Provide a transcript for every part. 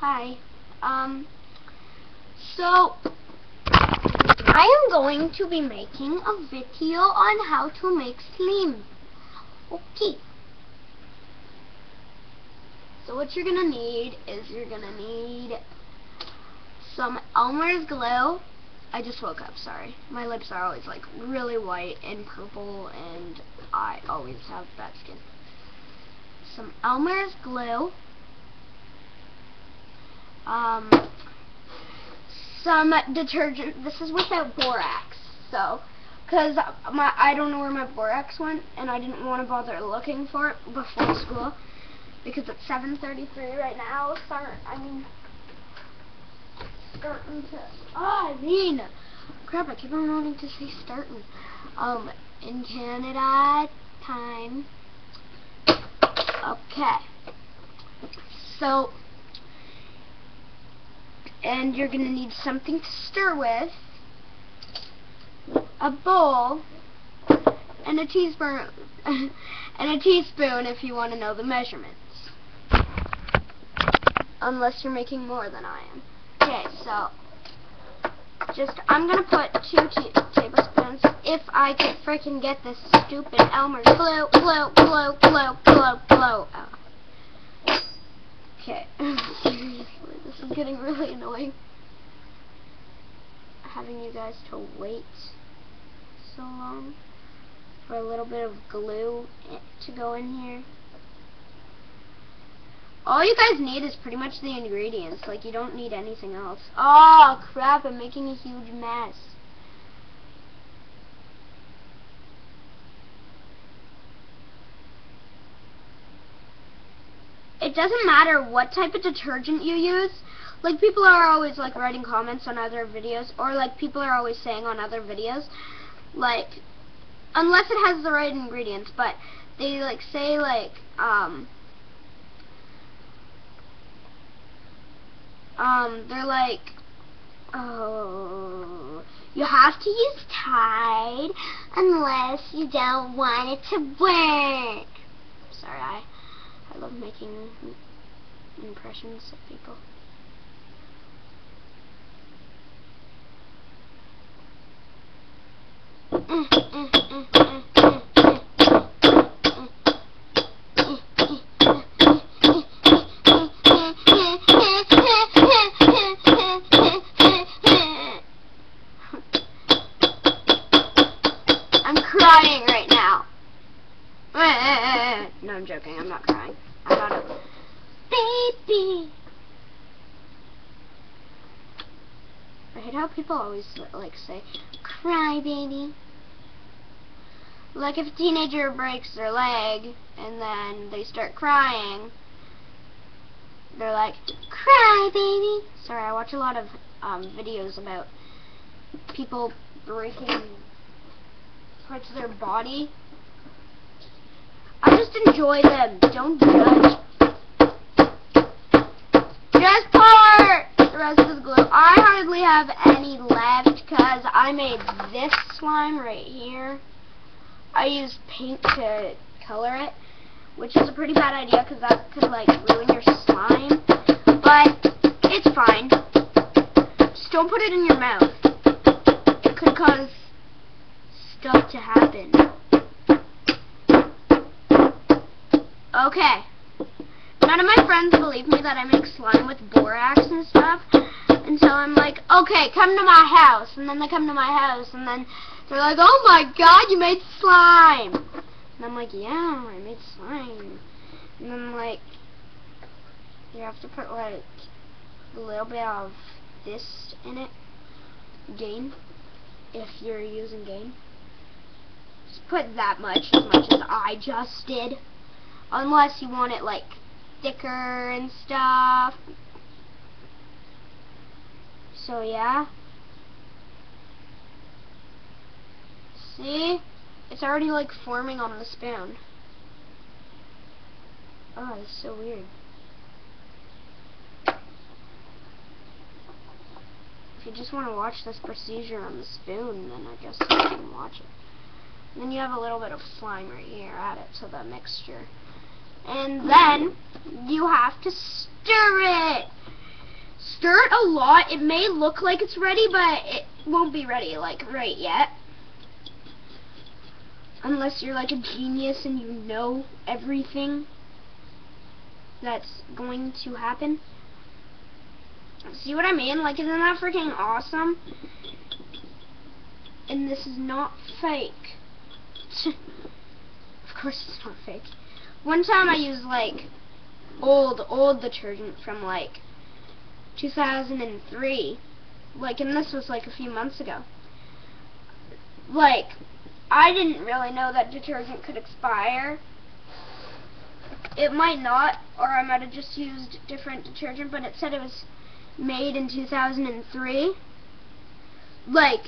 Hi. So I am going to be making a video on how to make slime. Okay. So what you're gonna need is some Elmer's glue. I just woke up, sorry. My lips are always like really white and purple, and I always have bad skin. Some Elmer's glue. Some detergent. This is without borax, so because I don't know where my borax went, and I didn't want to bother looking for it before school because it's 7:33 right now. Crap! I keep on wanting to say starting. In Canada time. Okay. So. And you're going to need something to stir with, a bowl, and a teaspoon, if you want to know the measurements. Unless you're making more than I am. Okay, so I'm going to put 2 tablespoons, if I can freaking get this stupid Elmer's glue out. Okay, seriously, this is getting really annoying. Having you guys to wait so long for a little bit of glue to go in here. All you guys need is pretty much the ingredients. Like, you don't need anything else. Oh, crap, I'm making a huge mess. It doesn't matter what type of detergent you use. Like, people are always like writing comments on other videos, or like people are always saying on other videos, like, unless it has the right ingredients, but they like say like they're like, oh, you have to use Tide unless you don't want it to work. Sorry, I love making impressions of people. I'm crying right now. No, I'm joking. I'm not crying. I'm not a baby. I hate how people always like say, "Cry, baby." Like if a teenager breaks their leg and then they start crying, they're like, "Cry, baby." Sorry, I watch a lot of videos about people breaking parts of their body. I just enjoy them. Don't judge. Just pour the rest of the glue. I hardly have any left because I made this slime right here. I used paint to color it, which is a pretty bad idea because that could like ruin your slime. But it's fine. Just don't put it in your mouth. It could cause stuff to happen. Okay. None of my friends believe me that I make slime with borax and stuff. And so I'm like, okay, come to my house. And then they come to my house and then they're like, oh my god, you made slime. And I'm like, yeah, I made slime. And then like, you have to put like a little bit of this in it. Gain. If you're using Gain. Just put that much, as I just did. Unless you want it like thicker and stuff. So yeah. See? It's already like forming on the spoon. Oh, that's so weird. If you just want to watch this procedure on the spoon, then I guess you can watch it. And then you have a little bit of slime right here. Add it to the mixture. And then you have to stir it. stir it a lot. It may look like it's ready, but it won't be ready, like, right yet. Unless you're like a genius and you know everything that's going to happen. See what I mean? Like, isn't that freaking awesome? And this is not fake. Of course it's not fake. One time I used like old detergent from like 2003. Like, and this was like a few months ago. Like, I didn't really know that detergent could expire. It might not, or I might have just used different detergent, but it said it was made in 2003. Like,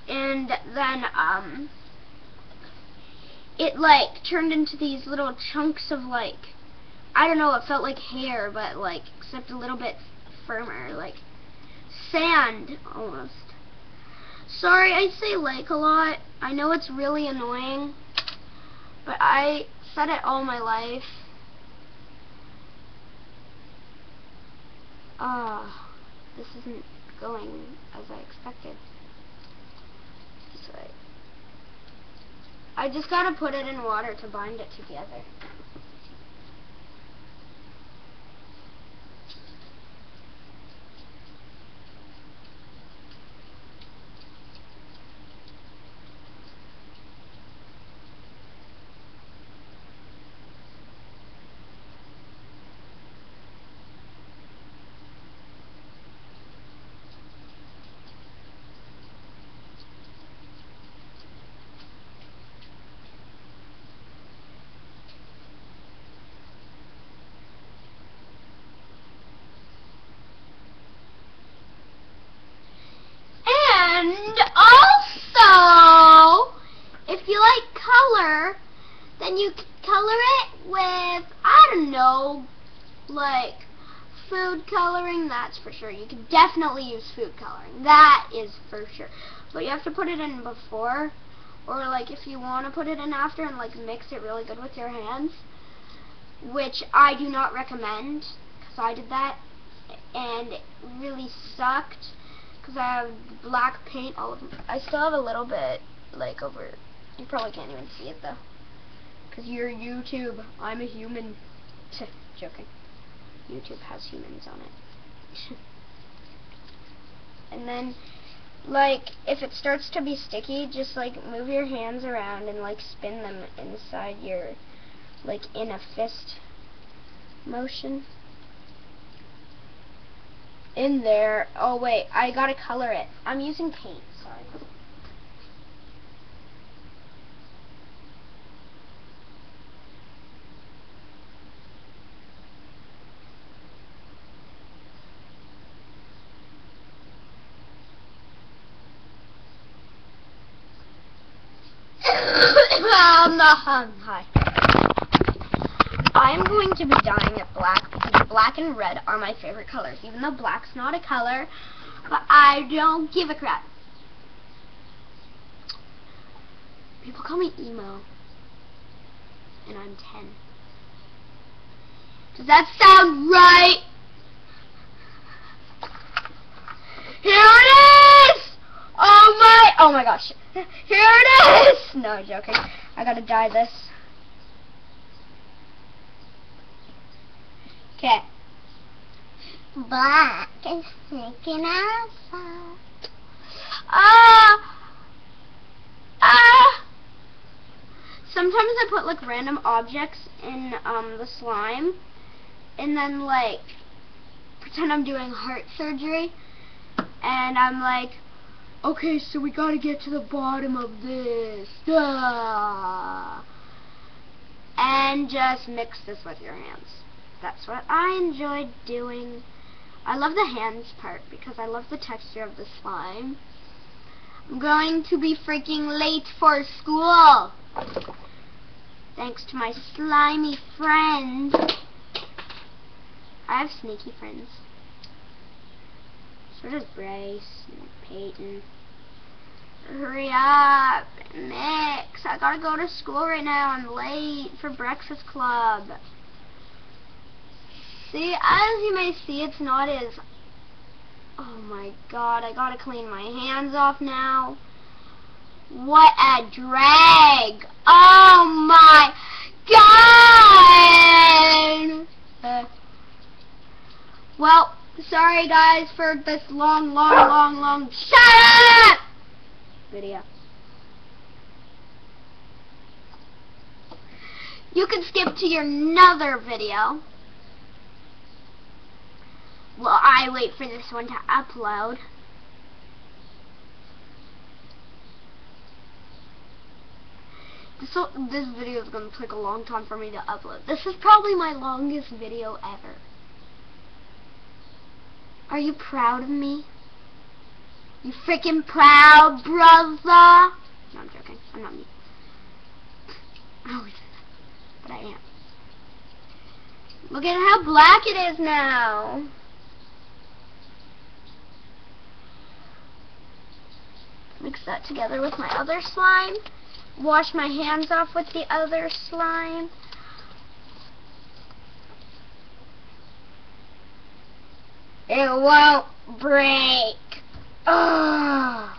and then, it, like, turned into these little chunks of, like, I don't know, it felt like hair, but, like, except a little bit firmer, like, sand, almost. Sorry, I say like a lot. I know it's really annoying, but I said it all my life. This isn't going as I expected. This way. I just gotta put it in water to bind it together. And also, if you like color, then you can color it with, I don't know, like food coloring, that's for sure. You can definitely use food coloring, that is for sure. But you have to put it in before, or like if you want to put it in after and like mix it really good with your hands, which I do not recommend, because I did that, and it really sucked. Because I have black paint all over. I still have a little bit, like, over. You probably can't even see it, though. Because you're YouTube. I'm a human. Joking. YouTube has humans on it. And then, like, if it starts to be sticky, just, like, move your hands around and, like, spin them inside your, like, in a fist motion. In there. Oh wait, I gotta color it. I'm using paint, sorry. Hi. I'm going to be dyeing it black because black and red are my favorite colors, even though black's not a color, but I don't give a crap. People call me emo, and I'm 10. Does that sound right? Here it is! Oh my gosh. Here it is! No, joking. I gotta dye this. Okay. Black is sneaking outside. Sometimes I put like random objects in the slime, and then like pretend I'm doing heart surgery, and I'm like, okay, so we gotta get to the bottom of this, and just mix this with your hands. That's what I enjoyed doing. I love the hands part because I love the texture of the slime. I'm going to be freaking late for school. Thanks to my slimy friends. I have sneaky friends. So does Bryce and Peyton. Hurry up, mix. I gotta go to school right now. I'm late for breakfast club. See, as you may see, it's not as... Oh my god, I gotta clean my hands off now. What a drag! Oh my god! Well, sorry guys for this long shut up video. You can skip to your another video while I wait for this one to upload. This video is going to take a long time for me to upload. This is probably my longest video ever. Are you proud of me? You freaking proud, brother? No, I'm joking. I'm not me. I always say that, but I am. Look at how black it is now. Mix that together with my other slime. Wash my hands off with the other slime. It won't break. Ugh.